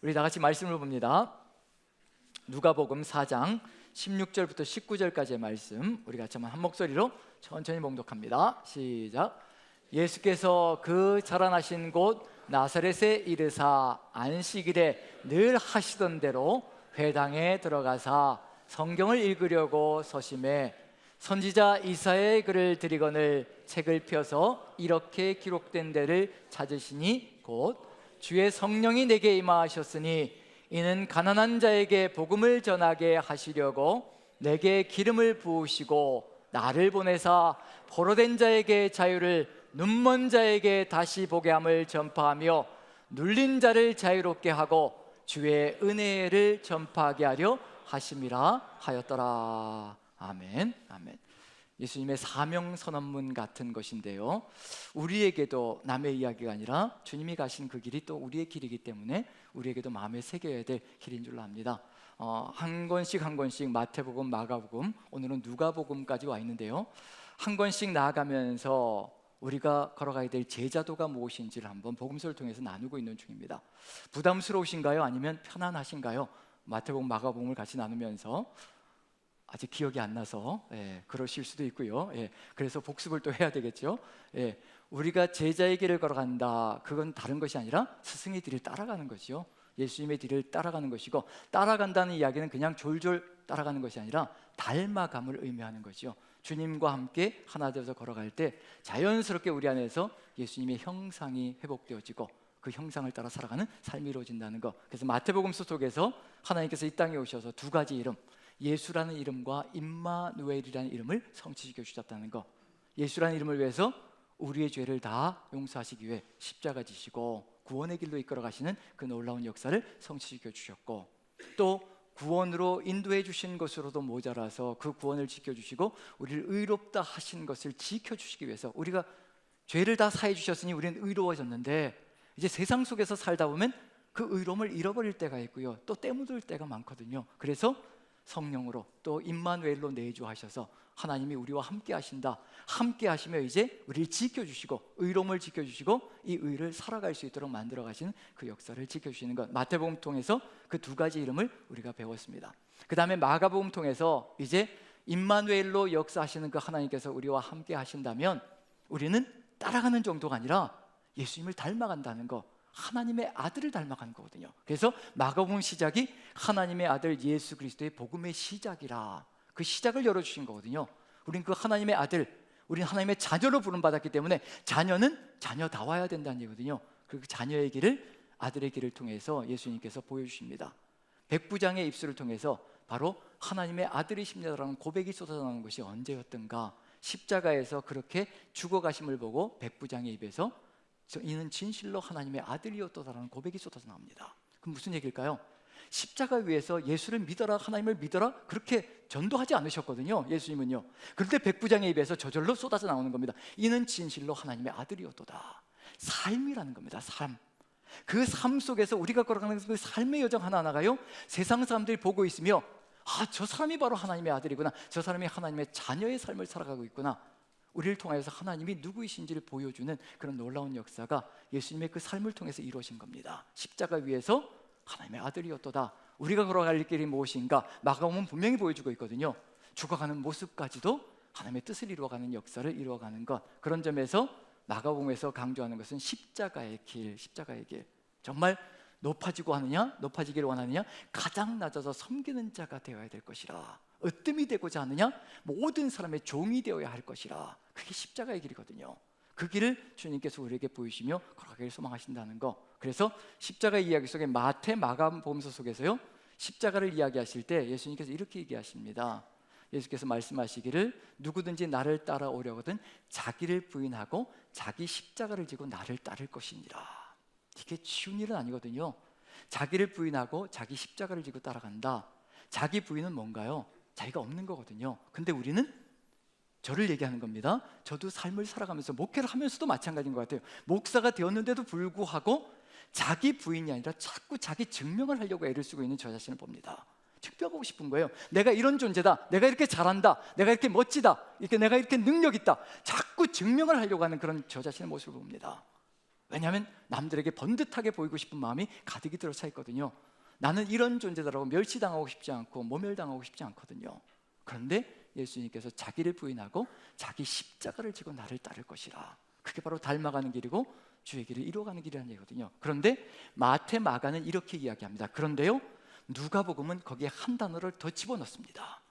우리 다 같이 말씀을 봅니다. 누가복음 4장 16절부터 19절까지의 말씀, 우리 같이 한번 한 목소리로 천천히 봉독합니다. 시작. 예수께서 그 자라나신 곳 나사렛에 이르사 안식일에 늘 하시던 대로 회당에 들어가사 성경을 읽으려고 서심해 선지자 이사야의 글을 들이거늘 책을 펴서 이렇게 기록된 데를 찾으시니 곧 주의 성령이 내게 임하셨으니 이는 가난한 자에게 복음을 전하게 하시려고 내게 기름을 부으시고 나를 보내사 포로된 자에게 자유를, 눈먼 자에게 다시 보게 함을 전파하며 눌린 자를 자유롭게 하고 주의 은혜를 전파하게 하려 하심이라 하였더라. 아멘. 아멘. 예수님의 사명 선언문 같은 것인데요, 우리에게도 남의 이야기가 아니라 주님이 가신 그 길이 또 우리의 길이기 때문에 우리에게도 마음에 새겨야 될 길인 줄로 압니다. 한 권씩 한 권씩 마태복음, 마가복음, 오늘은 누가복음까지 와 있는데요, 한 권씩 나아가면서 우리가 걸어가야 될 제자도가 무엇인지를 한번 복음서를 통해서 나누고 있는 중입니다. 부담스러우신가요? 아니면 편안하신가요? 마태복음, 마가복음을 같이 나누면서 아직 기억이 안 나서 그러실 수도 있고요. 그래서 복습을 또 해야 되겠죠. 우리가 제자의 길을 걸어간다, 그건 다른 것이 아니라 스승의 뒤를 따라가는 것이요, 예수님의 뒤를 따라가는 것이고, 따라간다는 이야기는 그냥 졸졸 따라가는 것이 아니라 닮아감을 의미하는 것이요, 주님과 함께 하나 되어서 걸어갈 때 자연스럽게 우리 안에서 예수님의 형상이 회복되어지고 그 형상을 따라 살아가는 삶이 이루어진다는 것. 그래서 마태복음서 속에서 하나님께서 이 땅에 오셔서 두 가지 이름, 예수라는 이름과 임마누엘이라는 이름을 성취시켜 주셨다는 것. 예수라는 이름을 위해서 우리의 죄를 다 용서하시기 위해 십자가 지시고 구원의 길로 이끌어 가시는 그 놀라운 역사를 성취시켜 주셨고, 또 구원으로 인도해 주신 것으로도 모자라서 그 구원을 지켜주시고 우리를 의롭다 하신 것을 지켜주시기 위해서, 우리가 죄를 다 사해 주셨으니 우리는 의로워졌는데 이제 세상 속에서 살다 보면 그 의로움을 잃어버릴 때가 있고요, 또 때묻을 때가 많거든요. 그래서 성령으로 또 임마누엘로 내주하셔서 하나님이 우리와 함께 하신다, 함께 하시며 이제 우리를 지켜주시고 의로움을 지켜주시고 이 의를 살아갈 수 있도록 만들어 가시는 그 역사를 지켜주시는 것. 마태복음 통해서 그 두 가지 이름을 우리가 배웠습니다. 그 다음에 마가복음 통해서 이제 임마누엘로 역사하시는 그 하나님께서 우리와 함께 하신다면 우리는 따라가는 정도가 아니라 예수님을 닮아간다는 것, 하나님의 아들을 닮아가는 거거든요. 그래서 마가복음 시작이 하나님의 아들 예수 그리스도의 복음의 시작이라, 그 시작을 열어주신 거거든요. 우린 그 하나님의 아들, 우린 하나님의 자녀로 부름받았기 때문에 자녀는 자녀다워야 된다는 얘기거든요. 그 자녀의 길을, 아들의 길을 통해서 예수님께서 보여주십니다. 백부장의 입술을 통해서 바로 하나님의 아들이십니다라는 고백이 쏟아나오는 것이 언제였던가, 십자가에서 그렇게 죽어가심을 보고 백부장의 입에서 이는 진실로 하나님의 아들이었다라는 고백이 쏟아져 나옵니다. 그럼 무슨 얘기일까요? 십자가 위에서 예수를 믿어라, 하나님을 믿어라, 그렇게 전도하지 않으셨거든요, 예수님은요. 그런데 백부장의 입에서 저절로 쏟아져 나오는 겁니다. 이는 진실로 하나님의 아들이었도다. 삶이라는 겁니다. 삶. 그 삶 속에서 우리가 걸어가는 그 삶의 여정 하나하나가요, 세상 사람들이 보고 있으며 저 사람이 바로 하나님의 아들이구나, 저 사람이 하나님의 자녀의 삶을 살아가고 있구나, 우리를 통해서 하나님이 누구이신지를 보여주는 그런 놀라운 역사가 예수님의 그 삶을 통해서 이루어진 겁니다. 십자가 위에서 하나님의 아들이었도다. 우리가 걸어갈 길이 무엇인가, 마가복음은 분명히 보여주고 있거든요. 죽어가는 모습까지도 하나님의 뜻을 이루어가는 역사를 이루어가는 것. 그런 점에서 마가복음에서 강조하는 것은 십자가의 길, 십자가의 길. 정말 높아지고 하느냐, 높아지기를 원하느냐, 가장 낮아서 섬기는 자가 되어야 될 것이라. 으뜸이 되고자 하느냐, 모든 사람의 종이 되어야 할 것이라. 그게 십자가의 길이거든요. 그 길을 주님께서 우리에게 보이시며 걸어가기를 소망하신다는 거. 그래서 십자가의 이야기 속에 마태, 마가복음서 속에서요, 십자가를 이야기하실 때 예수님께서 이렇게 얘기하십니다. 예수께서 말씀하시기를 누구든지 나를 따라오려거든 자기를 부인하고 자기 십자가를 지고 나를 따를 것이니라. 이게 쉬운 일은 아니거든요. 자기를 부인하고 자기 십자가를 지고 따라간다. 자기 부인은 뭔가요? 자기가 없는 거거든요. 근데 우리는 저를 얘기하는 겁니다. 저도 삶을 살아가면서 목회를 하면서도 마찬가지인 것 같아요. 목사가 되었는데도 불구하고 자기 부인이 아니라 자꾸 자기 증명을 하려고 애를 쓰고 있는 저 자신을 봅니다. 증명하고 싶은 거예요. 내가 이런 존재다, 내가 이렇게 잘한다, 내가 이렇게 멋지다, 내가 이렇게 능력 있다, 자꾸 증명을 하려고 하는 그런 저 자신의 모습을 봅니다. 왜냐하면 남들에게 번듯하게 보이고 싶은 마음이 가득히 들어차 있거든요. 나는 이런 존재다라고 멸시당하고 싶지 않고 모멸당하고 싶지 않거든요. 그런데 예수님께서 자기를 부인하고 자기 십자가를 지고 나를 따를 것이라. 그게 바로 닮아가는 길이고 주의 길을 이루어가는 길이라는 얘기거든요. 그런데 마태, 마가는 이렇게 이야기합니다. 그런데요, 누가복음은 거기에 한 단어를 더 집어넣습니다.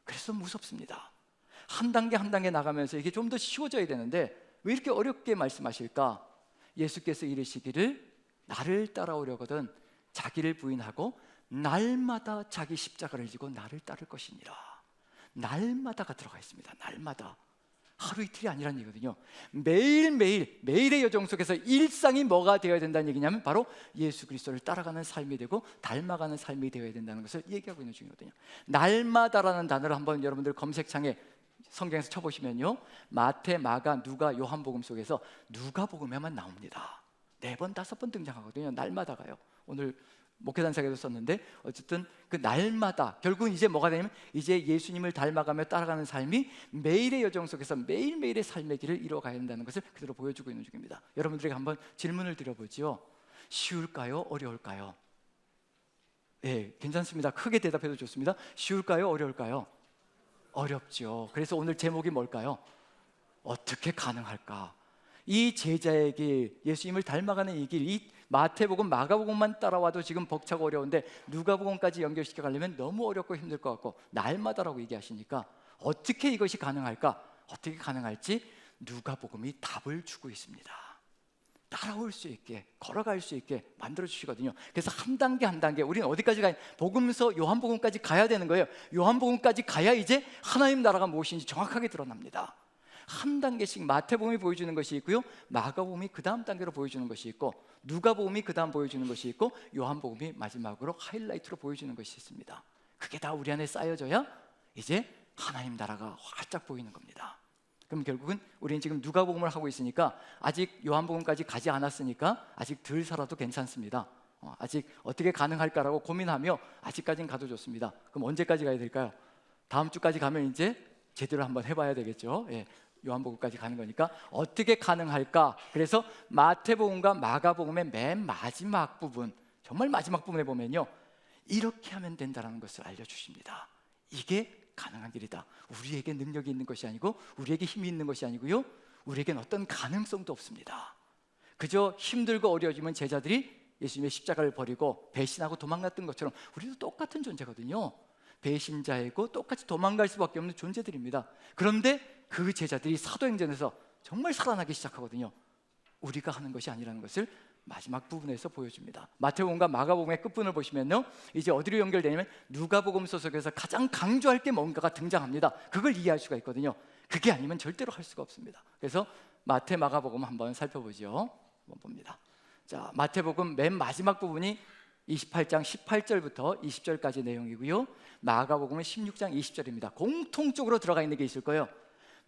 그래서 무섭습니다. 한 단계 한 단계 나가면서 이게 좀 더 쉬워져야 되는데 왜 이렇게 어렵게 말씀하실까? 예수께서 이르시기를 나를 따라오려거든 자기를 부인하고 날마다 자기 십자가를 지고 나를 따를 것이니라. 날마다가 들어가 있습니다. 날마다. 하루 이틀이 아니라는 얘기거든요. 매일매일, 매일의 여정 속에서 일상이 뭐가 되어야 된다는 얘기냐면 바로 예수 그리스도를 따라가는 삶이 되고 닮아가는 삶이 되어야 된다는 것을 얘기하고 있는 중이거든요. 날마다라는 단어를 한번 여러분들 검색창에 성경에서 쳐보시면요, 마태, 마가, 누가, 요한복음 속에서 누가복음에만 나옵니다. 4번, 5번 등장하거든요. 날마다가요. 오늘 목회단상에도 썼는데 어쨌든 그 날마다 결국은 이제 뭐가 되냐면 이제 예수님을 닮아가며 따라가는 삶이 매일의 여정 속에서 매일매일의 삶의 길을 이루어가야 된다는 것을 그대로 보여주고 있는 중입니다. 여러분들에게 한번 질문을 드려보지요. 쉬울까요? 어려울까요? 네, 괜찮습니다. 크게 대답해도 좋습니다. 쉬울까요? 어려울까요? 어렵죠. 그래서 오늘 제목이 뭘까요? 어떻게 가능할까? 이 제자에게 예수님을 닮아가는 이 길, 이 마태복음, 마가복음만 따라와도 지금 벅차고 어려운데 누가복음까지 연결시켜 가려면 너무 어렵고 힘들 것 같고 날마다라고 얘기하시니까 어떻게 이것이 가능할까? 어떻게 가능할지 누가복음이 답을 주고 있습니다. 따라올 수 있게, 걸어갈 수 있게 만들어 주시거든요. 그래서 한 단계 한 단계 우리는 어디까지 가야, 복음서 요한복음까지 가야 되는 거예요. 요한복음까지 가야 이제 하나님 나라가 무엇인지 정확하게 드러납니다. 한 단계씩 마태복음이 보여주는 것이 있고요, 마가복음이 그 다음 단계로 보여주는 것이 있고, 누가복음이 그 다음 보여주는 것이 있고, 요한복음이 마지막으로 하이라이트로 보여주는 것이 있습니다. 그게 다 우리 안에 쌓여져야 이제 하나님 나라가 활짝 보이는 겁니다. 그럼 결국은 우리는 지금 누가복음을 하고 있으니까 아직 요한복음까지 가지 않았으니까 아직 덜 살아도 괜찮습니다. 아직 어떻게 가능할까라고 고민하며 아직까지는 가도 좋습니다. 그럼 언제까지 가야 될까요? 다음 주까지 가면 이제 제대로 한번 해봐야 되겠죠. 예, 요한복음까지 가는 거니까 어떻게 가능할까? 그래서 마태복음과 마가복음의 맨 마지막 부분, 정말 마지막 부분에 보면요, 이렇게 하면 된다는 것을 알려주십니다. 이게 가능한 길이다. 우리에게 능력이 있는 것이 아니고 우리에게 힘이 있는 것이 아니고요, 우리에겐 어떤 가능성도 없습니다. 그저 힘들고 어려워지면 제자들이 예수님의 십자가를 버리고 배신하고 도망갔던 것처럼 우리도 똑같은 존재거든요. 배신자이고 똑같이 도망갈 수밖에 없는 존재들입니다. 그런데 그 제자들이 사도행전에서 정말 살아나기 시작하거든요. 우리가 하는 것이 아니라는 것을 마지막 부분에서 보여줍니다. 마태복음과 마가복음의 끝부분을 보시면요, 이제 어디로 연결되냐면 누가복음 소속에서 가장 강조할 게 뭔가가 등장합니다. 그걸 이해할 수가 있거든요. 그게 아니면 절대로 할 수가 없습니다. 그래서 마태, 마가복음 한번 살펴보죠. 한번 봅니다. 자, 마태복음 맨 마지막 부분이 28장 18절부터 20절까지 내용이고요, 마가복음은 16장 20절입니다. 공통적으로 들어가 있는 게 있을 거예요.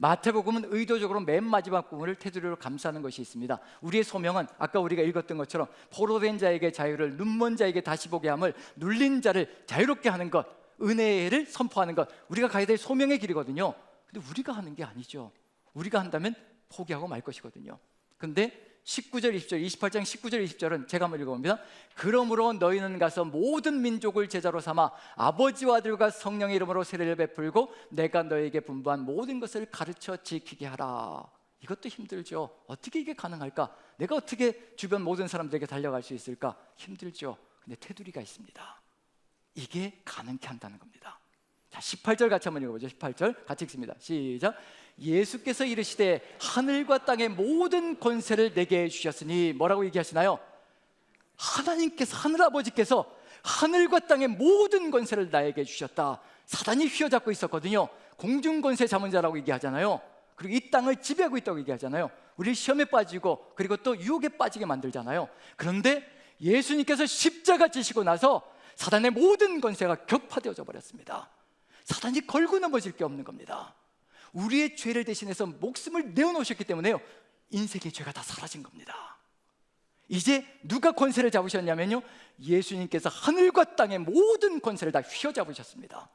마태복음은 의도적으로 맨 마지막 부분을 테두리로 감싸는 것이 있습니다. 우리의 소명은 아까 우리가 읽었던 것처럼 포로된 자에게 자유를, 눈먼 자에게 다시 보게 함을, 눌린 자를 자유롭게 하는 것, 은혜를 선포하는 것, 우리가 가야 될 소명의 길이거든요. 근데 우리가 하는 게 아니죠. 우리가 한다면 포기하고 말 것이거든요. 근데 19절, 20절, 28장 19절, 20절은 제가 한번 읽어봅니다. 그러므로 너희는 가서 모든 민족을 제자로 삼아 아버지와 아들과 성령의 이름으로 세례를 베풀고 내가 너희에게 분부한 모든 것을 가르쳐 지키게 하라. 이것도 힘들죠. 어떻게 이게 가능할까? 내가 어떻게 주변 모든 사람들에게 달려갈 수 있을까? 힘들죠. 근데 테두리가 있습니다. 이게 가능케 한다는 겁니다. 자, 18절 같이 한번 읽어보죠. 18절 같이 읽습니다. 시작. 예수께서 이르시되 하늘과 땅의 모든 권세를 내게 주셨으니, 뭐라고 얘기하시나요? 하나님께서, 하늘아버지께서 하늘과 땅의 모든 권세를 나에게 주셨다. 사단이 휘어잡고 있었거든요. 공중권세 잡은 자라고 얘기하잖아요. 그리고 이 땅을 지배하고 있다고 얘기하잖아요. 우리 시험에 빠지고 그리고 또 유혹에 빠지게 만들잖아요. 그런데 예수님께서 십자가 지시고 나서 사단의 모든 권세가 격파되어져 버렸습니다. 사단이 걸고 넘어질 게 없는 겁니다. 우리의 죄를 대신해서 목숨을 내어놓으셨기 때문에요, 인생의 죄가 다 사라진 겁니다. 이제 누가 권세를 잡으셨냐면요, 예수님께서 하늘과 땅의 모든 권세를 다 휘어잡으셨습니다.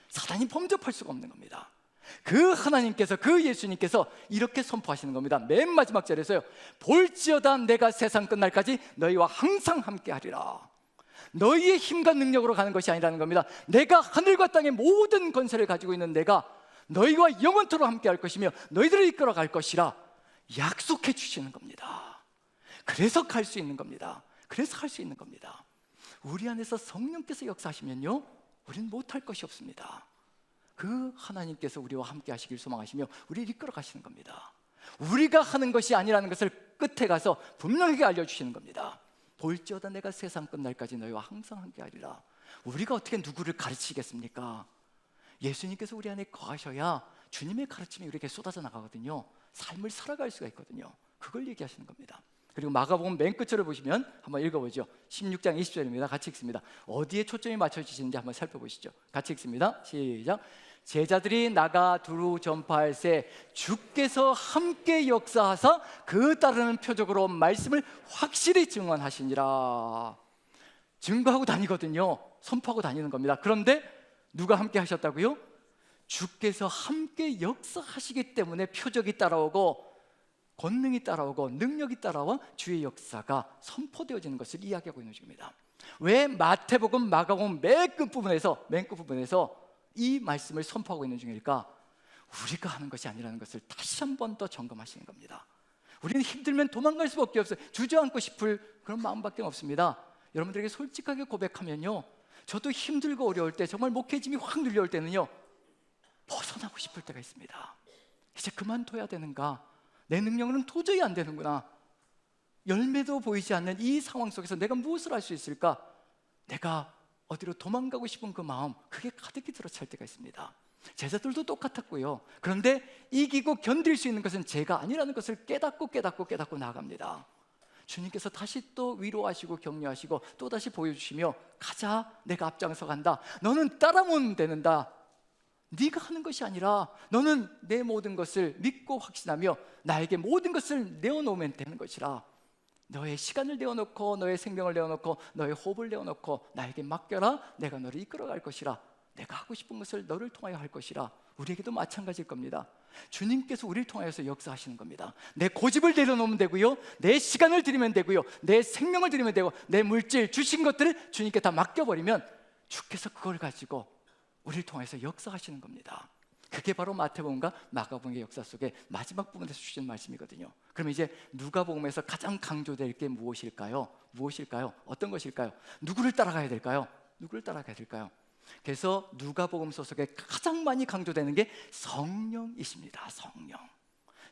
사단이 범접할 수가 없는 겁니다. 그 하나님께서, 그 예수님께서 이렇게 선포하시는 겁니다. 맨 마지막 절에서요, 볼지어다 내가 세상 끝날까지 너희와 항상 함께하리라. 너희의 힘과 능력으로 가는 것이 아니라는 겁니다. 내가 하늘과 땅의 모든 권세를 가지고 있는 내가 너희와 영원토록 함께할 것이며 너희들을 이끌어 갈 것이라 약속해 주시는 겁니다. 그래서 갈 수 있는 겁니다. 그래서 할 수 있는 겁니다. 우리 안에서 성령께서 역사하시면요, 우리는 못할 것이 없습니다. 그 하나님께서 우리와 함께 하시길 소망하시며 우리를 이끌어 가시는 겁니다. 우리가 하는 것이 아니라는 것을 끝에 가서 분명하게 알려주시는 겁니다. 볼지어다 내가 세상 끝날까지 너희와 항상 함께하리라. 우리가 어떻게 누구를 가르치겠습니까? 예수님께서 우리 안에 거하셔야 주님의 가르침이 우리에게 쏟아져 나가거든요. 삶을 살아갈 수가 있거든요. 그걸 얘기하시는 겁니다. 그리고 마가복음 맨 끝을 보시면 한번 읽어보죠. 16장 20절입니다. 같이 읽습니다. 어디에 초점이 맞춰지시는지 한번 살펴보시죠. 같이 읽습니다. 시작. 제자들이 나가 두루 전파할새 주께서 함께 역사하사 그 따르는 표적으로 말씀을 확실히 증언하시니라. 증거하고 다니거든요. 선포하고 다니는 겁니다. 그런데 누가 함께 하셨다고요? 주께서 함께 역사하시기 때문에 표적이 따라오고 권능이 따라오고 능력이 따라와 주의 역사가 선포되어지는 것을 이야기하고 있는 중입니다. 왜 마태복음, 마가복음 맨 끝부분에서 이 말씀을 선포하고 있는 중일까? 우리가 하는 것이 아니라는 것을 다시 한 번 더 점검하시는 겁니다. 우리는 힘들면 도망갈 수밖에 없어요. 주저앉고 싶을 그런 마음밖에 없습니다. 여러분들에게 솔직하게 고백하면요, 저도 힘들고 어려울 때, 정말 목회짐이 확 눌려올 때는요, 벗어나고 싶을 때가 있습니다. 이제 그만둬야 되는가? 내 능력으로는 도저히 안 되는구나. 열매도 보이지 않는 이 상황 속에서 내가 무엇을 할 수 있을까? 내가 어디로 도망가고 싶은 그 마음, 그게 가득히 들어찰 때가 있습니다. 제자들도 똑같았고요. 그런데 이기고 견딜 수 있는 것은 제가 아니라는 것을 깨닫고 나아갑니다. 주님께서 다시 또 위로하시고 격려하시고 또다시 보여주시며, 가자, 내가 앞장서 간다. 너는 따라오면 되는다. 네가 하는 것이 아니라 너는 내 모든 것을 믿고 확신하며 나에게 모든 것을 내어놓으면 되는 것이라. 너의 시간을 내어놓고 너의 생명을 내어놓고 너의 호흡을 내어놓고 나에게 맡겨라. 내가 너를 이끌어갈 것이라. 내가 하고 싶은 것을 너를 통하여 할 것이라. 우리에게도 마찬가지일 겁니다. 주님께서 우리를 통하여서 역사하시는 겁니다. 내 고집을 내려놓으면 되고요, 내 시간을 드리면 되고요, 내 생명을 드리면 되고, 내 물질 주신 것들을 주님께 다 맡겨버리면 주께서 그걸 가지고 우리를 통해서 역사하시는 겁니다. 그게 바로 마태복음과 마가복음의 역사 속에 마지막 부분에서 주신 말씀이거든요. 그럼 이제 누가복음에서 가장 강조될 게 무엇일까요? 어떤 것일까요? 누구를 따라가야 될까요? 그래서 누가복음서 속에 가장 많이 강조되는 게 성령이십니다.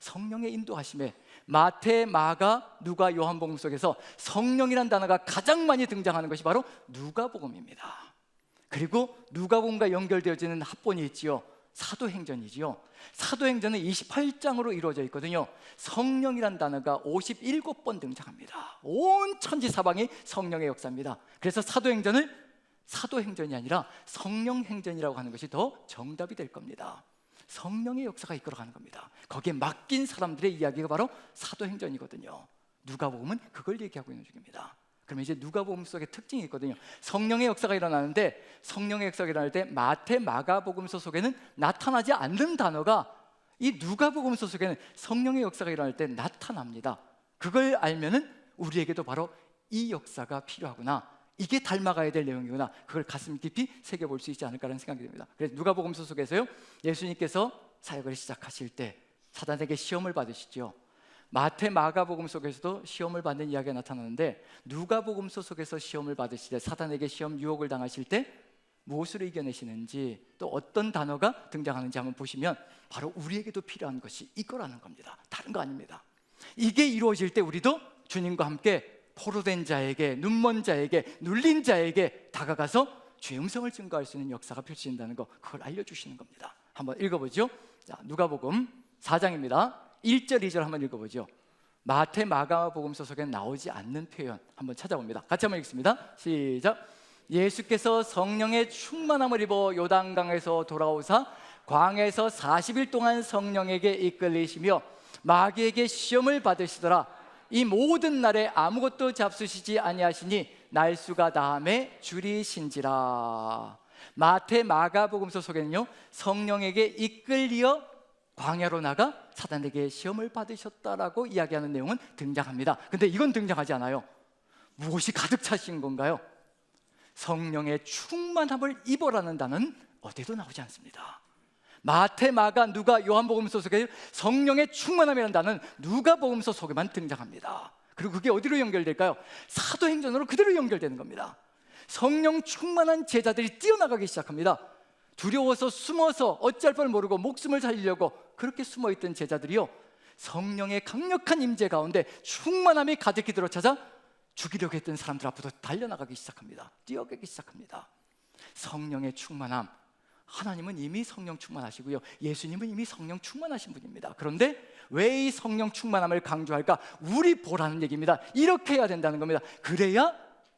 성령의 인도하심에 마태, 마가, 누가, 요한복음 속에서 성령이란 단어가 가장 많이 등장하는 것이 바로 누가복음입니다. 그리고 누가복음과 연결되어지는 합본이 있지요. 사도행전이지요. 사도행전은 28장으로 이루어져 있거든요. 성령이란 단어가 57번 등장합니다. 온 천지 사방이 성령의 역사입니다. 그래서 사도행전을 사도행전이 아니라 성령행전이라고 하는 것이 더 정답이 될 겁니다. 성령의 역사가 이끌어가는 겁니다. 거기에 맡긴 사람들의 이야기가 바로 사도행전이거든요. 누가복음은 그걸 얘기하고 있는 중입니다. 그러면 이제 누가복음 속에 특징이 있거든요. 성령의 역사가 일어나는데, 성령의 역사가 일어날 때 마태, 마가복음서 속에는 나타나지 않는 단어가 이 누가복음서 속에는 성령의 역사가 일어날 때 나타납니다. 그걸 알면은 우리에게도 바로 이 역사가 필요하구나, 이게 닮아가야 될 내용이구나, 그걸 가슴 깊이 새겨볼 수 있지 않을까라는 생각이 듭니다. 그래서 누가복음서 속에서요, 예수님께서 사역을 시작하실 때 사단에게 시험을 받으시죠. 마태, 마가복음 속에서도 시험을 받는 이야기가 나타나는데, 누가복음서 속에서 시험을 받으실 때, 사단에게 시험 유혹을 당하실 때 무엇으로 이겨내시는지, 또 어떤 단어가 등장하는지 한번 보시면 바로 우리에게도 필요한 것이 이거라는 겁니다. 다른 거 아닙니다. 이게 이루어질 때 우리도 주님과 함께 포로된 자에게, 눈먼 자에게, 눌린 자에게 다가가서 주의 음성을 증거할 수 있는 역사가 펼쳐진다는 거, 그걸 알려주시는 겁니다. 한번 읽어보죠. 자, 누가복음 4장입니다. 1절, 2절 한번 읽어보죠. 마태, 마가복음서 속에 나오지 않는 표현 한번 찾아봅니다. 같이 한번 읽습니다. 시작. 예수께서 성령의 충만함을 입어 요단강에서 돌아오사 광에서 40일 동안 성령에게 이끌리시며 마귀에게 시험을 받으시더라. 이 모든 날에 아무것도 잡수시지 아니하시니 날수가 다함에 줄이신지라. 마태, 마가복음서 속에는요, 성령에게 이끌려 광야로 나가 사단에게 시험을 받으셨다라고 이야기하는 내용은 등장합니다. 근데 이건 등장하지 않아요. 무엇이 가득 차신 건가요? 성령의 충만함을 입어라는 단어는 어디에도 나오지 않습니다. 마태, 마가, 누가, 요한복음서 속에 성령의 충만함이라는 단어는 누가복음서 속에만 등장합니다. 그리고 그게 어디로 연결될까요? 사도행전으로 그대로 연결되는 겁니다. 성령 충만한 제자들이 뛰어나가기 시작합니다. 두려워서 숨어서 어찌할 뻔 모르고 목숨을 살리려고 그렇게 숨어있던 제자들이요, 성령의 강력한 임재 가운데 충만함이 가득히 들어차자 죽이려고 했던 사람들 앞으로 달려나가기 시작합니다. 뛰어가기 시작합니다. 성령의 충만함, 하나님은 이미 성령 충만하시고요, 예수님은 이미 성령 충만하신 분입니다. 그런데 왜 이 성령 충만함을 강조할까? 우리 보라는 얘기입니다. 이렇게 해야 된다는 겁니다. 그래야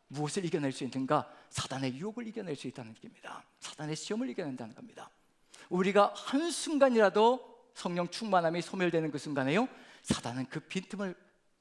무엇을 이겨낼 수 있는가? 사단의 유혹을 이겨낼 수 있다는 얘기입니다. 사단의 시험을 이겨낸다는 겁니다. 우리가 한순간이라도 성령 충만함이 소멸되는 그 순간에요, 사단은 그 빈틈을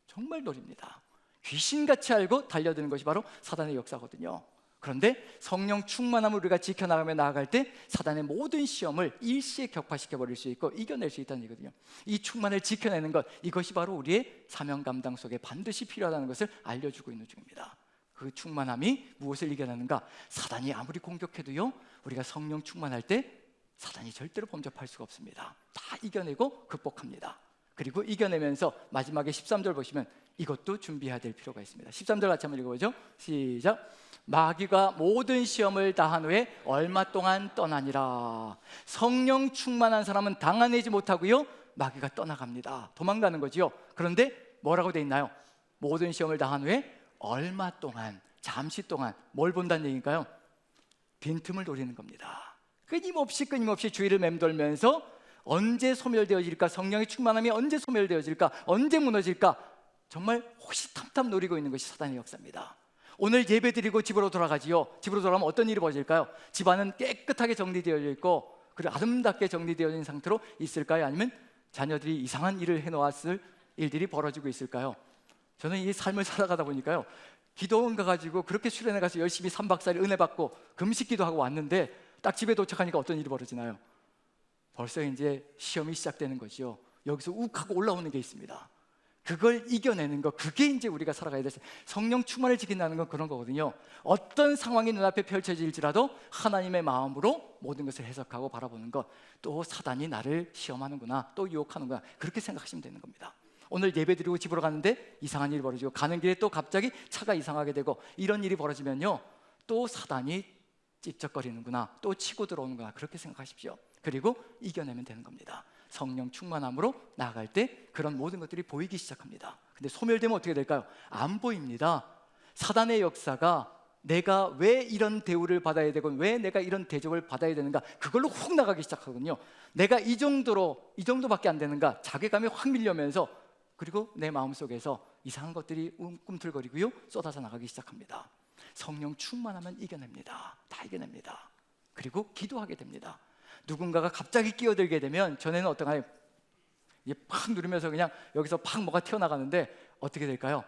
정말 노립니다. 귀신같이 알고 달려드는 것이 바로 사단의 역사거든요. 그런데 성령 충만함을 우리가 지켜나가며 나아갈 때 사단의 모든 시험을 일시에 격파시켜버릴 수 있고 이겨낼 수 있다는 얘기거든요. 이 충만을 지켜내는 것, 이것이 바로 우리의 사명 감당 속에 반드시 필요하다는 것을 알려주고 있는 중입니다. 그 충만함이 무엇을 이겨내는가? 사단이 아무리 공격해도요, 우리가 성령 충만할 때 사단이 절대로 범접할 수가 없습니다. 다 이겨내고 극복합니다. 그리고 이겨내면서 마지막에 13절 보시면 이것도 준비해야 될 필요가 있습니다. 13절 같이 한번 읽어보죠. 시작. 마귀가 모든 시험을 다한 후에 얼마 동안 떠나니라. 성령 충만한 사람은 당해내지 못하고요, 마귀가 떠나갑니다. 도망가는 거지요. 그런데 뭐라고 돼 있나요? 모든 시험을 다한 후에 얼마 동안, 잠시 동안 뭘 본다는 얘기인가요? 빈틈을 노리는 겁니다. 끊임없이 주위를 맴돌면서 언제 소멸되어질까? 성령의 충만함이 언제 소멸되어질까? 언제 무너질까? 정말 호시탐탐 노리고 있는 것이 사단의 역사입니다. 오늘 예배 드리고 집으로 돌아가지요. 집으로 돌아가면 어떤 일이 벌어질까요? 집안은 깨끗하게 정리되어 있고 그리고 아름답게 정리되어 있는 상태로 있을까요? 아니면 자녀들이 이상한 일을 해놓았을 일들이 벌어지고 있을까요? 저는 이 삶을 살아가다 보니까요, 기도원 가가지고 그렇게 수련회 가서 열심히 3박 4일 은혜 받고 금식 기도하고 왔는데 딱 집에 도착하니까 어떤 일이 벌어지나요? 벌써 이제 시험이 시작되는 거죠. 여기서 욱하고 올라오는 게 있습니다. 그걸 이겨내는 것, 그게 이제 우리가 살아가야 될 성령 충만을 지킨다는 건 그런 거거든요. 어떤 상황이 눈앞에 펼쳐질지라도 하나님의 마음으로 모든 것을 해석하고 바라보는 것, 또 사단이 나를 시험하는구나, 또 유혹하는구나, 그렇게 생각하시면 되는 겁니다. 오늘 예배 드리고 집으로 갔는데 이상한 일이 벌어지고 가는 길에 또 갑자기 차가 이상하게 되고 이런 일이 벌어지면요, 또 사단이 찝쩍거리는구나, 또 치고 들어오는구나, 그렇게 생각하십시오. 그리고 이겨내면 되는 겁니다. 성령 충만함으로 나아갈 때 그런 모든 것들이 보이기 시작합니다. 근데 소멸되면 어떻게 될까요? 안 보입니다. 사단의 역사가 내가 왜 이런 대우를 받아야 되고 왜 내가 이런 대접을 받아야 되는가, 그걸로 훅 나가기 시작하거든요. 내가 이 정도밖에 안 되는가, 자괴감이 확 밀려면서, 그리고 내 마음속에서 이상한 것들이 꿈틀거리고요, 쏟아져 나가기 시작합니다. 성령 충만하면 이겨냅니다. 다 이겨냅니다. 그리고 기도하게 됩니다. 누군가가 갑자기 끼어들게 되면 전에는 어떤가요? 이게 팍 누르면서 그냥 여기서 팍 뭐가 튀어나가는데 어떻게 될까요?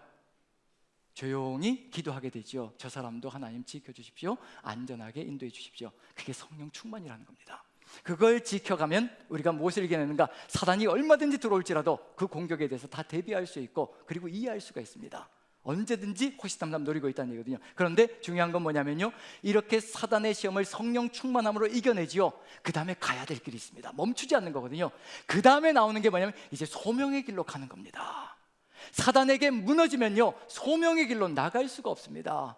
조용히 기도하게 되죠. 저 사람도 하나님 지켜주십시오, 안전하게 인도해 주십시오. 그게 성령 충만이라는 겁니다. 그걸 지켜가면 우리가 무엇을 이겨내는가? 사단이 얼마든지 들어올지라도 그 공격에 대해서 다 대비할 수 있고 그리고 이해할 수가 있습니다. 언제든지 호시탐탐 노리고 있다는 얘기거든요. 그런데 중요한 건 뭐냐면요, 이렇게 사단의 시험을 성령 충만함으로 이겨내지요. 그 다음에 가야 될 길이 있습니다. 멈추지 않는 거거든요. 그 다음에 나오는 게 뭐냐면 이제 소명의 길로 가는 겁니다. 사단에게 무너지면요, 소명의 길로 나갈 수가 없습니다.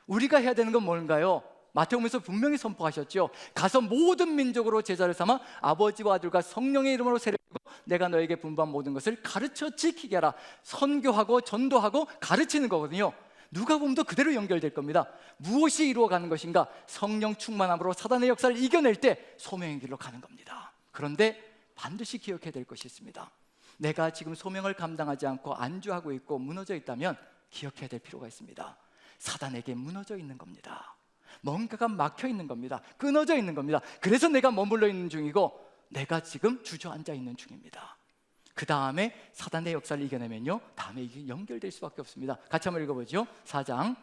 우리가 해야 되는 건 뭔가요? 마태복음에서 분명히 선포하셨죠. 가서 모든 민족으로 제자를 삼아 아버지와 아들과 성령의 이름으로 세례 내가 너에게 분부한 모든 것을 가르쳐 지키게 하라. 선교하고 전도하고 가르치는 거거든요. 누가복음도 그대로 연결될 겁니다. 무엇이 이루어가는 것인가? 성령 충만함으로 사단의 역사를 이겨낼 때 소명의 길로 가는 겁니다. 그런데 반드시 기억해야 될 것이 있습니다. 내가 지금 소명을 감당하지 않고 안주하고 있고 무너져 있다면 기억해야 될 필요가 있습니다. 사단에게 무너져 있는 겁니다. 뭔가가 막혀 있는 겁니다. 끊어져 있는 겁니다. 그래서 내가 머물러 있는 중이고 내가 지금 주저앉아 있는 중입니다. 그 다음에 사단의 역사를 이겨내면요, 다음에 이게 연결될 수밖에 없습니다. 같이 한번 읽어보죠. 4장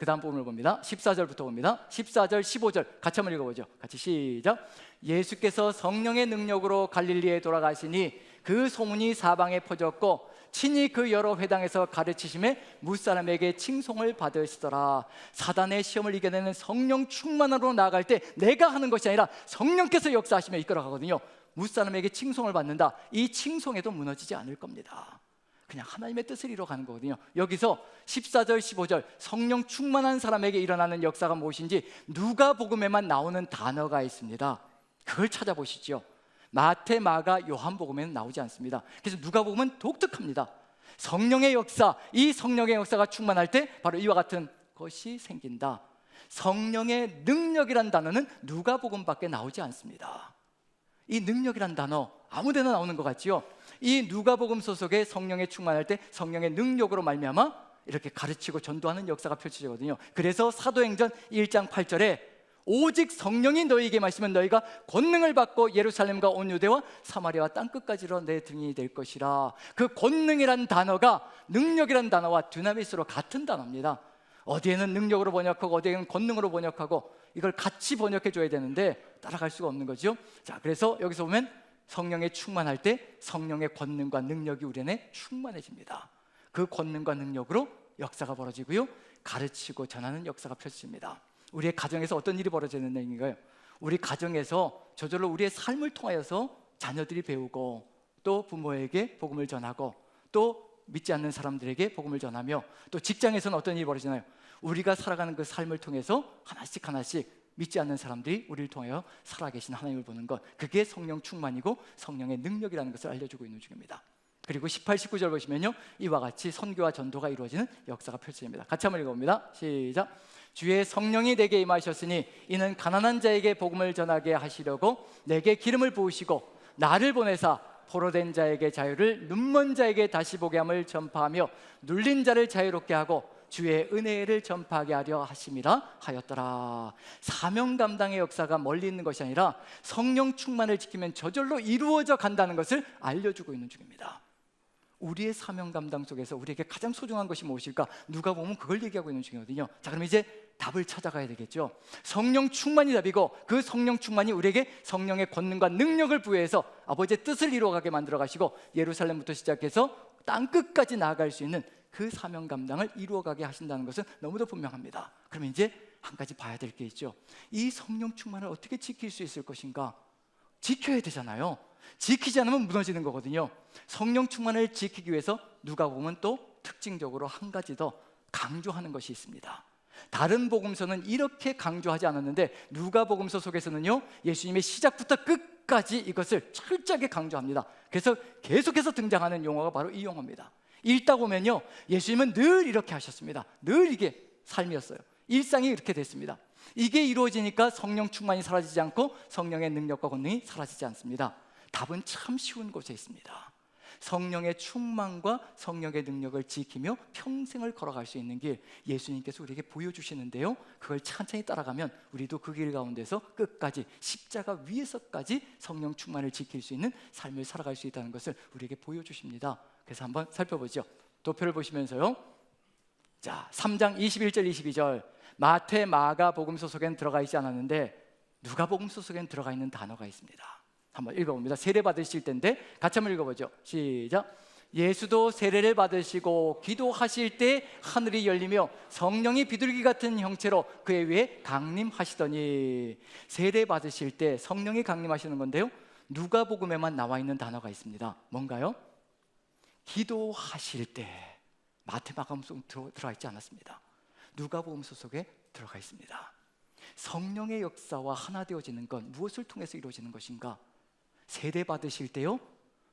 그 다음 부분을 봅니다. 14절부터 봅니다. 14절, 15절 같이 한번 읽어보죠. 같이 시작. 예수께서 성령의 능력으로 갈릴리에 돌아가시니 그 소문이 사방에 퍼졌고 친히 그 여러 회당에서 가르치심에 무사람에게 칭송을 받으시더라. 사단의 시험을 이겨내는 성령 충만으로 나아갈 때 내가 하는 것이 아니라 성령께서 역사하시며 이끌어가거든요. 무사람에게 칭송을 받는다. 이 칭송에도 무너지지 않을 겁니다. 그냥 하나님의 뜻을 이뤄가는 거거든요. 여기서 14절, 15절 성령 충만한 사람에게 일어나는 역사가 무엇인지 누가복음에만 나오는 단어가 있습니다. 그걸 찾아보시죠. 마태, 마가, 요한복음에는 나오지 않습니다. 그래서 누가복음은 독특합니다. 성령의 역사, 이 성령의 역사가 충만할 때 바로 이와 같은 것이 생긴다. 성령의 능력이란 단어는 누가복음밖에 나오지 않습니다. 이 능력이란 단어 아무 데나 나오는 것 같지요. 이 누가복음 소속의 성령에 충만할 때 성령의 능력으로 말미암아 이렇게 가르치고 전도하는 역사가 펼쳐지거든요. 그래서 사도행전 1장 8절에 오직 성령이 너희에게 마시면 너희가 권능을 받고 예루살렘과 온 유대와 사마리아와 땅끝까지로 내 등이 될 것이라. 그 권능이란 단어가 능력이란 단어와 두나미스로 같은 단어입니다. 어디에는 능력으로 번역하고 어디에는 권능으로 번역하고 이걸 같이 번역해 줘야 되는데 따라갈 수가 없는 거죠. 자, 그래서 여기서 보면 성령에 충만할 때 성령의 권능과 능력이 우리 안에 충만해집니다. 그 권능과 능력으로 역사가 벌어지고요, 가르치고 전하는 역사가 펼쳐집니다. 우리의 가정에서 어떤 일이 벌어지는 얘기인가요? 우리 가정에서 저절로 우리의 삶을 통하여서 자녀들이 배우고 또 부모에게 복음을 전하고 또 믿지 않는 사람들에게 복음을 전하며 또 직장에서는 어떤 일이 벌어지나요? 우리가 살아가는 그 삶을 통해서 하나씩 하나씩 믿지 않는 사람들이 우리를 통하여 살아계신 하나님을 보는 것, 그게 성령 충만이고 성령의 능력이라는 것을 알려주고 있는 중입니다. 그리고 18, 19절 보시면요, 이와 같이 선교와 전도가 이루어지는 역사가 펼쳐집니다. 같이 한번 읽어봅니다. 시작. 주의 성령이 내게 임하셨으니 이는 가난한 자에게 복음을 전하게 하시려고 내게 기름을 부으시고 나를 보내사 포로된 자에게 자유를, 눈먼 자에게 다시 보게 함을 전파하며 눌린 자를 자유롭게 하고 주의 은혜를 전파하게 하려 하심이라 하였더라. 사명 감당의 역사가 멀리 있는 것이 아니라 성령 충만을 지키면 저절로 이루어져 간다는 것을 알려주고 있는 중입니다. 우리의 사명 감당 속에서 우리에게 가장 소중한 것이 무엇일까? 누가 보면 그걸 얘기하고 있는 중이거든요. 자, 그럼 이제 답을 찾아가야 되겠죠. 성령 충만이 답이고 그 성령 충만이 우리에게 성령의 권능과 능력을 부여해서 아버지의 뜻을 이루어가게 만들어 가시고 예루살렘부터 시작해서 땅끝까지 나아갈 수 있는 그 사명 감당을 이루어가게 하신다는 것은 너무도 분명합니다. 그러면 이제 한 가지 봐야 될 게 있죠. 이 성령 충만을 어떻게 지킬 수 있을 것인가? 지켜야 되잖아요. 지키지 않으면 무너지는 거거든요. 성령 충만을 지키기 위해서 누가 보면 또 특징적으로 한 가지 더 강조하는 것이 있습니다. 다른 복음서는 이렇게 강조하지 않았는데 누가복음서 속에서는요, 예수님의 시작부터 끝까지 이것을 철저하게 강조합니다. 그래서 계속해서 등장하는 용어가 바로 이 용어입니다. 읽다 보면요, 예수님은 늘 이렇게 하셨습니다. 늘 이게 삶이었어요. 일상이 이렇게 됐습니다. 이게 이루어지니까 성령 충만이 사라지지 않고 성령의 능력과 권능이 사라지지 않습니다. 답은 참 쉬운 곳에 있습니다. 성령의 충만과 성령의 능력을 지키며 평생을 걸어갈 수 있는 길, 예수님께서 우리에게 보여주시는데요, 그걸 천천히 따라가면 우리도 그 길 가운데서 끝까지 십자가 위에서까지 성령 충만을 지킬 수 있는 삶을 살아갈 수 있다는 것을 우리에게 보여주십니다. 그래서 한번 살펴보죠. 도표를 보시면서요, 자, 3장 21절 22절 마태, 마가 복음서 속에는 들어가 있지 않았는데 누가복음서 속에는 들어가 있는 단어가 있습니다. 한번 읽어봅니다. 세례 받으실 때인데 같이 한번 읽어보죠. 시작. 예수도 세례를 받으시고 기도하실 때 하늘이 열리며 성령이 비둘기 같은 형체로 그의 위에 강림하시더니, 세례 받으실 때 성령이 강림하시는 건데요, 누가복음에만 나와 있는 단어가 있습니다. 뭔가요? 기도하실 때. 마태, 마가복음 속에 들어가 있지 않았습니다. 누가복음서 속에 들어가 있습니다. 성령의 역사와 하나 되어지는 건 무엇을 통해서 이루어지는 것인가? 세례 받으실 때요,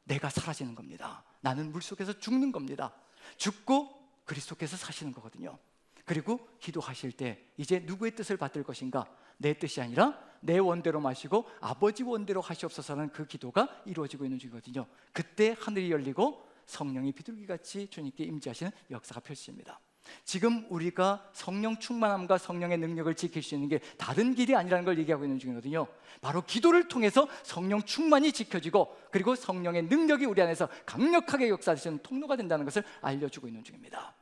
내가 사라지는 겁니다. 나는 물속에서 죽는 겁니다. 죽고 그리스도께서 사시는 거거든요. 그리고 기도하실 때 이제 누구의 뜻을 받들 것인가? 내 뜻이 아니라 내 원대로 마시고 아버지 원대로 하시옵소서라는 그 기도가 이루어지고 있는 중이거든요. 그때 하늘이 열리고 성령이 비둘기같이 주님께 임재하시는 역사가 펼쳐집니다. 지금 우리가 성령 충만함과 성령의 능력을 지킬 수 있는 게 다른 길이 아니라는 걸 얘기하고 있는 중이거든요. 바로 기도를 통해서 성령 충만이 지켜지고 그리고 성령의 능력이 우리 안에서 강력하게 역사하시는 통로가 된다는 것을 알려주고 있는 중입니다.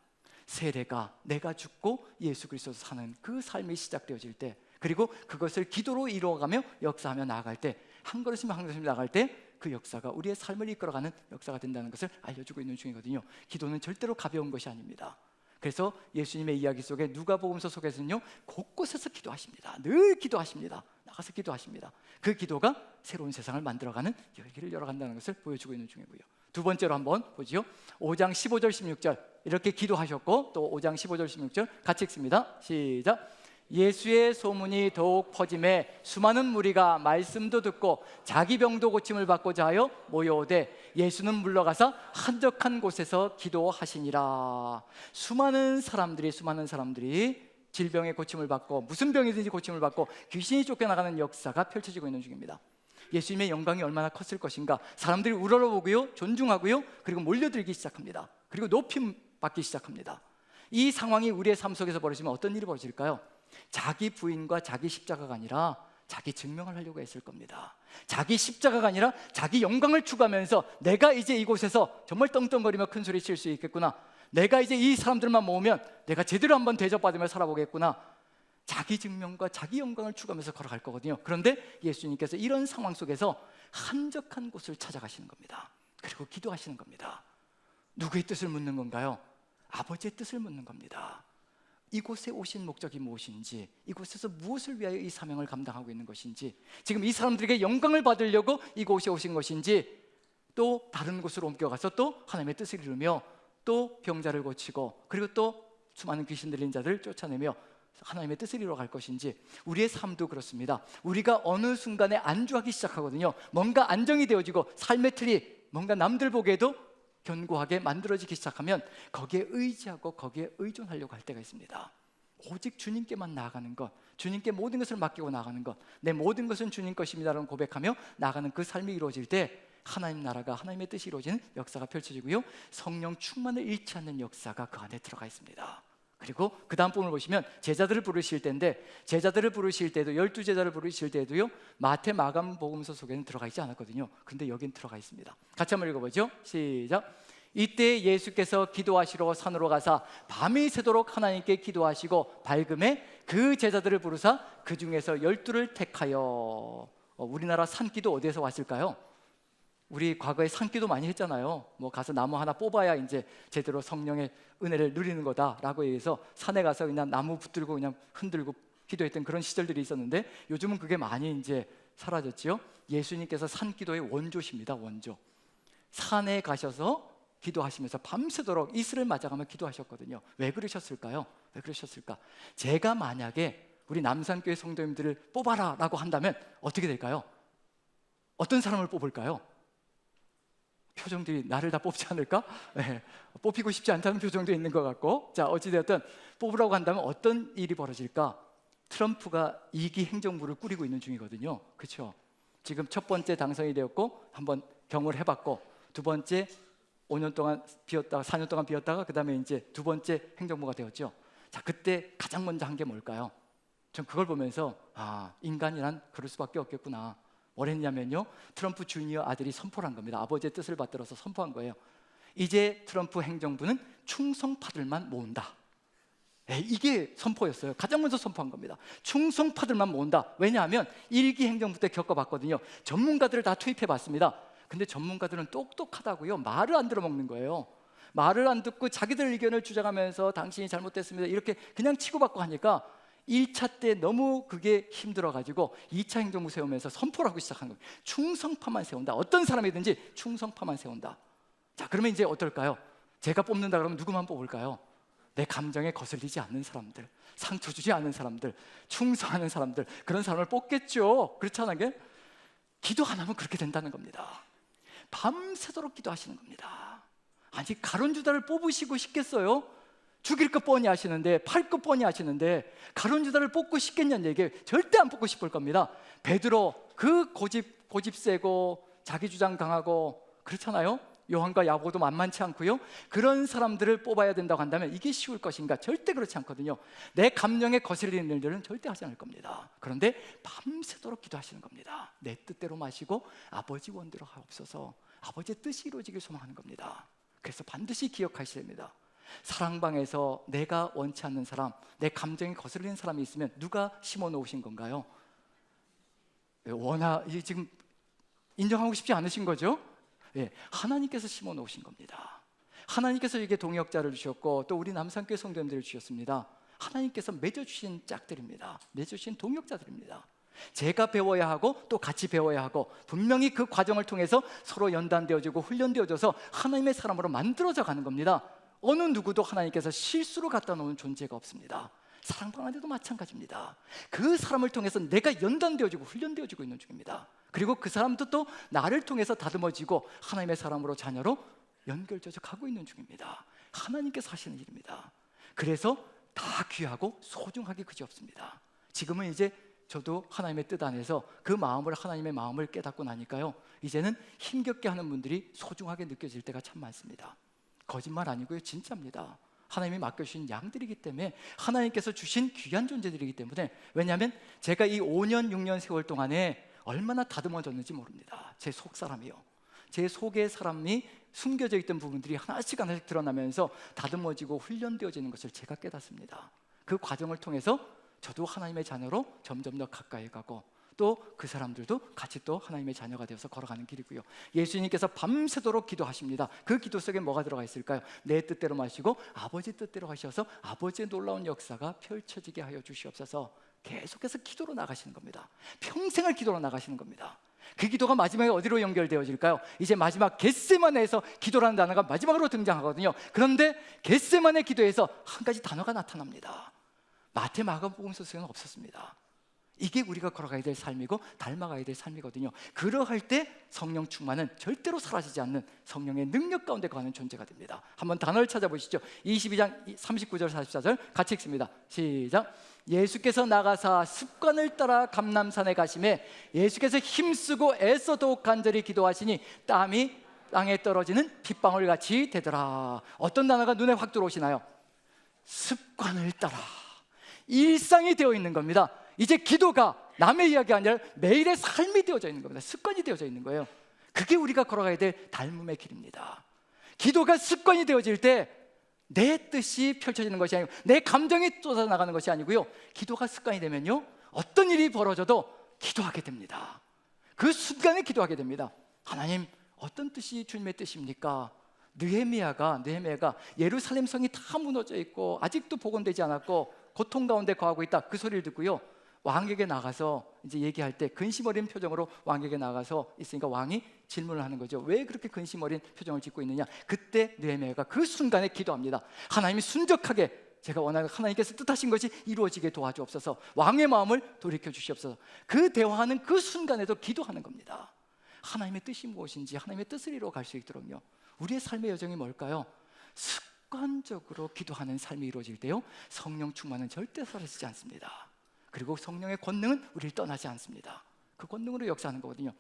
세례가 내가 죽고 예수 그리스도로 사는 그 삶이 시작되어질 때, 그리고 그것을 기도로 이루어가며 역사하며 나아갈 때, 한 걸음씩 한 걸음씩 나아갈 때 그 역사가 우리의 삶을 이끌어가는 역사가 된다는 것을 알려주고 있는 중이거든요. 기도는 절대로 가벼운 것이 아닙니다. 그래서 예수님의 이야기 속에 누가복음서 속에서는요, 곳곳에서 기도하십니다. 늘 기도하십니다. 나가서 기도하십니다. 그 기도가 새로운 세상을 만들어가는 길을 열어간다는 것을 보여주고 있는 중이고요. 두 번째로 한번 보지요. 5장 15절 16절 이렇게 기도하셨고, 또 5장 15절 16절 같이 읽습니다. 시작. 예수의 소문이 더욱 퍼짐에 수많은 무리가 말씀도 듣고 자기 병도 고침을 받고자 하여 모여오되 예수는 물러가서 한적한 곳에서 기도하시니라. 수많은 사람들이 질병의 고침을 받고, 무슨 병이든지 고침을 받고 귀신이 쫓겨나가는 역사가 펼쳐지고 있는 중입니다. 예수님의 영광이 얼마나 컸을 것인가. 사람들이 우러러보고요, 존중하고요, 그리고 몰려들기 시작합니다. 그리고 높임 받기 시작합니다. 이 상황이 우리의 삶 속에서 벌어지면 어떤 일이 벌어질까요? 자기 부인과 자기 십자가가 아니라 자기 증명을 하려고 했을 겁니다. 자기 십자가가 아니라 자기 영광을 추구하면서 내가 이제 이곳에서 정말 떵떵거리며 큰 소리 칠 수 있겠구나, 내가 이제 이 사람들만 모으면 내가 제대로 한번 대접받으며 살아보겠구나, 자기 증명과 자기 영광을 추구하면서 걸어갈 거거든요. 그런데 예수님께서 이런 상황 속에서 한적한 곳을 찾아가시는 겁니다. 그리고 기도하시는 겁니다. 누구의 뜻을 묻는 건가요? 아버지의 뜻을 묻는 겁니다. 이곳에 오신 목적이 무엇인지, 이곳에서 무엇을 위하여 이 사명을 감당하고 있는 것인지, 지금 이 사람들에게 영광을 받으려고 이곳에 오신 것인지, 또 다른 곳으로 옮겨가서 또 하나님의 뜻을 이루며 또 병자를 고치고, 그리고 또 수많은 귀신 들린 자들을 쫓아내며 하나님의 뜻을 이루어갈 것인지. 우리의 삶도 그렇습니다. 우리가 어느 순간에 안주하기 시작하거든요. 뭔가 안정이 되어지고 삶의 틀이 뭔가 남들 보기에도 견고하게 만들어지기 시작하면 거기에 의지하고 거기에 의존하려고 할 때가 있습니다. 오직 주님께만 나아가는 것, 주님께 모든 것을 맡기고 나아가는 것, 내 모든 것은 주님 것입니다라는 고백하며 나아가는 그 삶이 이루어질 때 하나님 나라가, 하나님의 뜻이 이루어지는 역사가 펼쳐지고요, 성령 충만을 잃지 않는 역사가 그 안에 들어가 있습니다. 그리고 그 다음 부분을 보시면 제자들을 부르실 때인데, 제자들을 부르실 때도 12제자를 부르실 때도요, 마태, 마감, 복음서 속에는 들어가 있지 않았거든요. 근데 여긴 들어가 있습니다. 같이 한번 읽어보죠. 시작. 이때 예수께서 기도하시러 산으로 가사 밤이 새도록 하나님께 기도하시고 밝음에 그 제자들을 부르사 그 중에서 12를 택하여. 우리나라 산기도 어디에서 왔을까요? 우리 과거에 산기도 많이 했잖아요. 뭐 가서 나무 하나 뽑아야 이제 제대로 성령의 은혜를 누리는 거다라고 해서 산에 가서 그냥 나무 붙들고 그냥 흔들고 기도했던 그런 시절들이 있었는데, 요즘은 그게 많이 이제 사라졌지요. 예수님께서 산기도의 원조십니다. 원조. 산에 가셔서 기도하시면서 밤새도록 이슬을 맞아가며 기도하셨거든요. 왜 그러셨을까요? 왜 그러셨을까? 제가 만약에 우리 남산교회 성도님들을 뽑아라 라고 한다면 어떻게 될까요? 어떤 사람을 뽑을까요? 표정들이 나를 다 뽑지 않을까? 네, 뽑히고 싶지 않다는 표정도 있는 것 같고. 자, 어찌되었든 뽑으라고 한다면 어떤 일이 벌어질까? 트럼프가 2기 행정부를 꾸리고 있는 중이거든요. 그렇죠? 지금 첫 번째 당선이 되었고 한번 경험을 해봤고, 두 번째 5년 동안 비었다가 4년 동안 비었다가 그 다음에 이제 두 번째 행정부가 되었죠. 자, 그때 가장 먼저 한 게 뭘까요? 전 그걸 보면서 인간이란 그럴 수밖에 없겠구나. 뭘 했냐면요, 트럼프 주니어 아들이 선포를 한 겁니다. 아버지의 뜻을 받들어서 선포한 거예요. 이제 트럼프 행정부는 충성파들만 모은다. 이게 선포였어요. 가장 먼저 선포한 겁니다. 충성파들만 모은다. 왜냐하면 1기 행정부 때 겪어봤거든요. 전문가들을 다 투입해봤습니다. 근데 전문가들은 똑똑하다고요, 말을 안 들어먹는 거예요. 말을 안 듣고 자기들 의견을 주장하면서 당신이 잘못됐습니다 이렇게 그냥 치고받고 하니까 1차 때 너무 그게 힘들어가지고 2차 행정부 세우면서 선포를 하고 시작한 거예요. 충성파만 세운다. 어떤 사람이든지 충성파만 세운다. 자, 그러면 이제 어떨까요? 제가 뽑는다 그러면 누구만 뽑을까요? 내 감정에 거슬리지 않는 사람들, 상처 주지 않는 사람들, 충성하는 사람들, 그런 사람을 뽑겠죠. 그렇지 않아요? 기도 안 하면 그렇게 된다는 겁니다. 밤새도록 기도하시는 겁니다. 아니, 가론유다를 뽑으시고 싶겠어요? 죽일 것 뻔히 아시는데, 팔 것 뻔히 아시는데 가론유다를 뽑고 싶겠냐는 얘기예요. 절대 안 뽑고 싶을 겁니다. 베드로, 그 고집 세고 자기 주장 강하고 그렇잖아요. 요한과 야고보도 만만치 않고요. 그런 사람들을 뽑아야 된다고 한다면 이게 쉬울 것인가? 절대 그렇지 않거든요. 내 감정에 거슬리는 일들은 절대 하지 않을 겁니다. 그런데 밤새도록 기도하시는 겁니다. 내 뜻대로 마시고 아버지 원대로 하옵소서. 아버지의 뜻이 이루어지길 소망하는 겁니다. 그래서 반드시 기억하셔야 됩니다. 사랑방에서 내가 원치 않는 사람, 내 감정이 거슬리는 사람이 있으면 누가 심어 놓으신 건가요? 이게 지금 인정하고 싶지 않으신 거죠? 예, 하나님께서 심어 놓으신 겁니다. 하나님께서 이게 동역자를 주셨고 또 우리 남산교회 성도님들을 주셨습니다. 하나님께서 맺어주신 짝들입니다. 맺어주신 동역자들입니다. 제가 배워야 하고 또 같이 배워야 하고 분명히 그 과정을 통해서 서로 연단되어지고 훈련되어져서 하나님의 사람으로 만들어져 가는 겁니다. 어느 누구도 하나님께서 실수로 갖다 놓은 존재가 없습니다. 사랑방 안에도 마찬가지입니다. 그 사람을 통해서 내가 연단되어지고 훈련되어지고 있는 중입니다. 그리고 그 사람도 또 나를 통해서 다듬어지고 하나님의 사람으로 자녀로 연결되어져 가고 있는 중입니다. 하나님께서 하시는 일입니다. 그래서 다 귀하고 소중하게 그지없습니다. 지금은 이제 저도 하나님의 뜻 안에서 그 마음을, 하나님의 마음을 깨닫고 나니까요, 이제는 힘겹게 하는 분들이 소중하게 느껴질 때가 참 많습니다. 거짓말 아니고요, 진짜입니다. 하나님이 맡겨주신 양들이기 때문에, 하나님께서 주신 귀한 존재들이기 때문에. 왜냐하면 제가 이 5년 6년 세월 동안에 얼마나 다듬어졌는지 모릅니다. 제 속사람이요, 제 속의 사람이 숨겨져 있던 부분들이 하나씩 하나씩 드러나면서 다듬어지고 훈련되어지는 것을 제가 깨닫습니다. 그 과정을 통해서 저도 하나님의 자녀로 점점 더 가까이 가고 또 그 사람들도 같이 또 하나님의 자녀가 되어서 걸어가는 길이고요. 예수님께서 밤새도록 기도하십니다. 그 기도 속에 뭐가 들어가 있을까요? 내 뜻대로 마시고 아버지 뜻대로 하셔서 아버지의 놀라운 역사가 펼쳐지게 하여 주시옵소서. 계속해서 기도로 나가시는 겁니다. 평생을 기도로 나가시는 겁니다. 그 기도가 마지막에 어디로 연결되어질까요? 이제 마지막 겟세마네에서 기도라는 단어가 마지막으로 등장하거든요. 그런데 겟세마네 기도에서 한 가지 단어가 나타납니다. 마태, 마가복음서에는 없었습니다. 이게 우리가 걸어가야 될 삶이고 닮아가야 될 삶이거든요. 그러할 때 성령 충만은 절대로 사라지지 않는 성령의 능력 가운데 거하는 존재가 됩니다. 한번 단어를 찾아보시죠. 22장 39절 44절 같이 읽습니다. 시작. 예수께서 나가사 습관을 따라 감람산에 가심에 예수께서 힘쓰고 애써 더욱 간절히 기도하시니 땀이 땅에 떨어지는 빗방울 같이 되더라. 어떤 단어가 눈에 확 들어오시나요? 습관을 따라. 일상이 되어 있는 겁니다. 이제 기도가 남의 이야기가 아니라 매일의 삶이 되어져 있는 겁니다. 습관이 되어져 있는 거예요. 그게 우리가 걸어가야 될 닮음의 길입니다. 기도가 습관이 되어질 때 내 뜻이 펼쳐지는 것이 아니고 내 감정이 쏟아나가는 것이 아니고요, 기도가 습관이 되면요, 어떤 일이 벌어져도 기도하게 됩니다. 그 순간에 기도하게 됩니다. 하나님, 어떤 뜻이 주님의 뜻입니까? 느헤미야가 예루살렘 성이 다 무너져 있고 아직도 복원되지 않았고 고통 가운데 거하고 있다, 그 소리를 듣고요, 왕에게 나가서 이제 얘기할 때 근심 어린 표정으로 왕에게 나가서 있으니까 왕이 질문을 하는 거죠. 왜 그렇게 근심 어린 표정을 짓고 있느냐? 그때 느헤미야가 그 순간에 기도합니다. 하나님이 순적하게 제가 원하는 하나님께서 뜻하신 것이 이루어지게 도와주옵소서. 왕의 마음을 돌이켜 주시옵소서. 그 대화하는 그 순간에도 기도하는 겁니다. 하나님의 뜻이 무엇인지, 하나님의 뜻을 이루어 갈 수 있도록요. 우리의 삶의 여정이 뭘까요? 습관적으로 기도하는 삶이 이루어질 때요, 성령 충만은 절대 사라지지 않습니다. 그리고 성령의 권능은 우리를 떠나지 않습니다. 그 권능으로 역사하는 거거든요.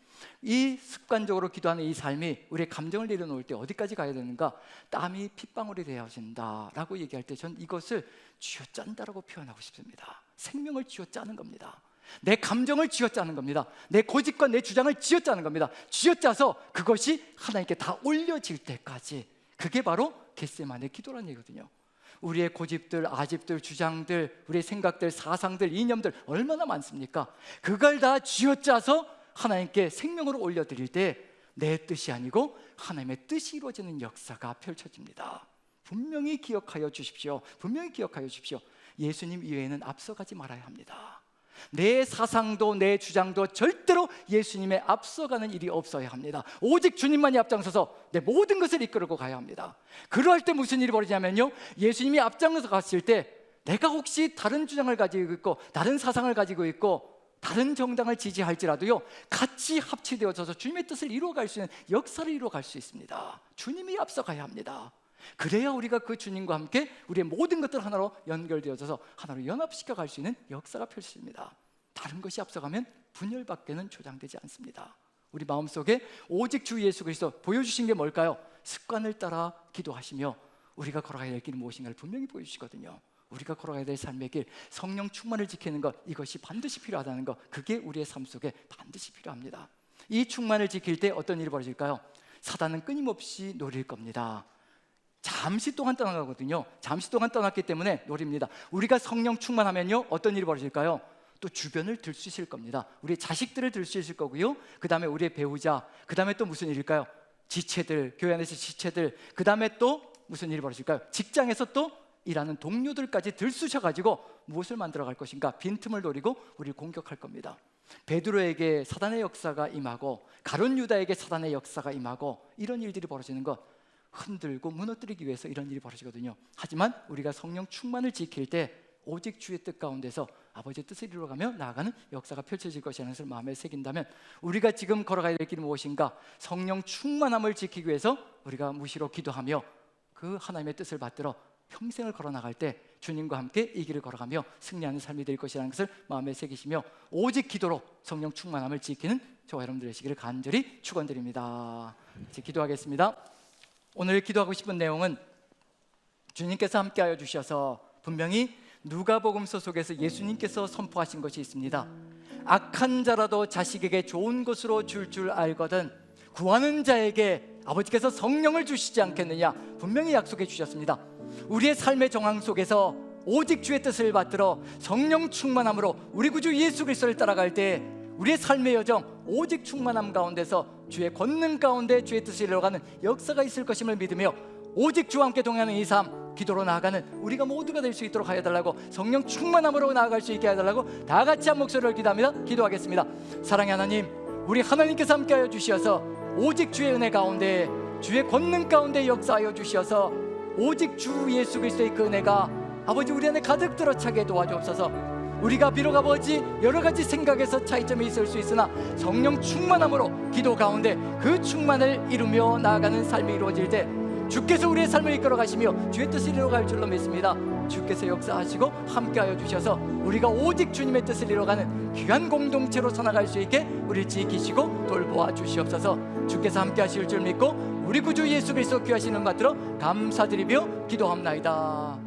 이 습관적으로 기도하는 이 삶이 우리의 감정을 내려놓을 때 어디까지 가야 되는가? 땀이 핏방울이 되어진다라고 얘기할 때 전 이것을 쥐어짠다라고 표현하고 싶습니다. 생명을 쥐어짜는 겁니다. 내 감정을 쥐어짜는 겁니다. 내 고집과 내 주장을 쥐어짜는 겁니다. 쥐어짜서 그것이 하나님께 다 올려질 때까지, 그게 바로 겟세마네 기도라는 얘기거든요. 우리의 고집들, 아집들, 주장들, 우리의 생각들, 사상들, 이념들 얼마나 많습니까? 그걸 다 쥐어짜서 하나님께 생명으로 올려드릴 때 내 뜻이 아니고 하나님의 뜻이 이루어지는 역사가 펼쳐집니다. 분명히 기억하여 주십시오. 분명히 기억하여 주십시오. 예수님 이외에는 앞서가지 말아야 합니다. 내 사상도 내 주장도 절대로 예수님의 앞서가는 일이 없어야 합니다. 오직 주님만이 앞장서서 내 모든 것을 이끌고 가야 합니다. 그럴 때 무슨 일이 벌어지냐면요, 예수님이 앞장서서 갔을 때 내가 혹시 다른 주장을 가지고 있고 다른 사상을 가지고 있고 다른 정당을 지지할지라도요, 같이 합치되어져서 주님의 뜻을 이루어갈 수 있는 역사를 이루어갈 수 있습니다. 주님이 앞서가야 합니다. 그래야 우리가 그 주님과 함께 우리의 모든 것들 하나로 연결되어져서 하나로 연합시켜 갈 수 있는 역사가 펼쳐집니다. 다른 것이 앞서가면 분열밖에는 조장되지 않습니다. 우리 마음속에 오직 주 예수 그리스도 보여주신 게 뭘까요? 습관을 따라 기도하시며 우리가 걸어가야 될 길이 무엇인가를 분명히 보여주시거든요. 우리가 걸어가야 될 삶의 길, 성령 충만을 지키는 것, 이것이 반드시 필요하다는 것, 그게 우리의 삶 속에 반드시 필요합니다. 이 충만을 지킬 때 어떤 일이 벌어질까요? 사단은 끊임없이 노릴 겁니다. 잠시 동안 떠나가거든요. 잠시 동안 떠났기 때문에 노립니다. 우리가 성령 충만하면요, 어떤 일이 벌어질까요? 또 주변을 들쑤실 겁니다. 우리 자식들을 들쑤실 거고요, 그 다음에 우리의 배우자, 그 다음에 또 무슨 일일까요? 지체들, 교회 안에서 지체들, 그 다음에 또 무슨 일이 벌어질까요? 직장에서 또 일하는 동료들까지 들쑤셔가지고 무엇을 만들어갈 것인가? 빈틈을 노리고 우리를 공격할 겁니다. 베드로에게 사단의 역사가 임하고 가룟 유다에게 사단의 역사가 임하고 이런 일들이 벌어지는 것, 흔들고 무너뜨리기 위해서 이런 일이 벌어지거든요. 하지만 우리가 성령 충만을 지킬 때 오직 주의 뜻 가운데서 아버지의 뜻을 이루어가며 나아가는 역사가 펼쳐질 것이라는 것을 마음에 새긴다면, 우리가 지금 걸어가야 될 길이 무엇인가? 성령 충만함을 지키기 위해서 우리가 무시로 기도하며 그 하나님의 뜻을 받들어 평생을 걸어나갈 때 주님과 함께 이 길을 걸어가며 승리하는 삶이 될 것이라는 것을 마음에 새기시며 오직 기도로 성령 충만함을 지키는 저와 여러분들 되시기를 간절히 축원드립니다. 이제 기도하겠습니다. 오늘 기도하고 싶은 내용은 주님께서 함께하여 주셔서 분명히 누가복음서 속에서 예수님께서 선포하신 것이 있습니다. 악한 자라도 자식에게 좋은 것으로 줄 알거든 구하는 자에게 아버지께서 성령을 주시지 않겠느냐 분명히 약속해 주셨습니다. 우리의 삶의 정황 속에서 오직 주의 뜻을 받들어 성령 충만함으로 우리 구주 예수 그리스도를 따라갈 때 우리의 삶의 여정 오직 충만함 가운데서 주의 권능 가운데 주의 뜻을 이루어가는 역사가 있을 것임을 믿으며 오직 주와 함께 동행하는 이 삶, 기도로 나아가는 우리가 모두가 될 수 있도록 하여 달라고, 성령 충만함으로 나아갈 수 있게 하여 달라고 다 같이 한 목소리를 기도합니다. 기도하겠습니다. 사랑의 하나님, 우리 하나님께서 함께하여 주시어서 오직 주의 은혜 가운데 주의 권능 가운데 역사하여 주시어서 오직 주 예수 그리스도의 그 은혜가 아버지 우리 안에 가득 들어차게 도와주옵소서. 우리가 비록 아버지 여러 가지 생각에서 차이점이 있을 수 있으나 성령 충만함으로 기도 가운데 그 충만을 이루며 나아가는 삶이 이루어질 때 주께서 우리의 삶을 이끌어 가시며 주의 뜻을 이루어갈 줄로 믿습니다. 주께서 역사하시고 함께하여 주셔서 우리가 오직 주님의 뜻을 이루어가는 귀한 공동체로 살아갈 수 있게 우리를 지키시고 돌보아 주시옵소서. 주께서 함께하실 줄 믿고 우리 구주 예수 그리스도 귀하신 이름 받들어 감사드리며 기도합나이다.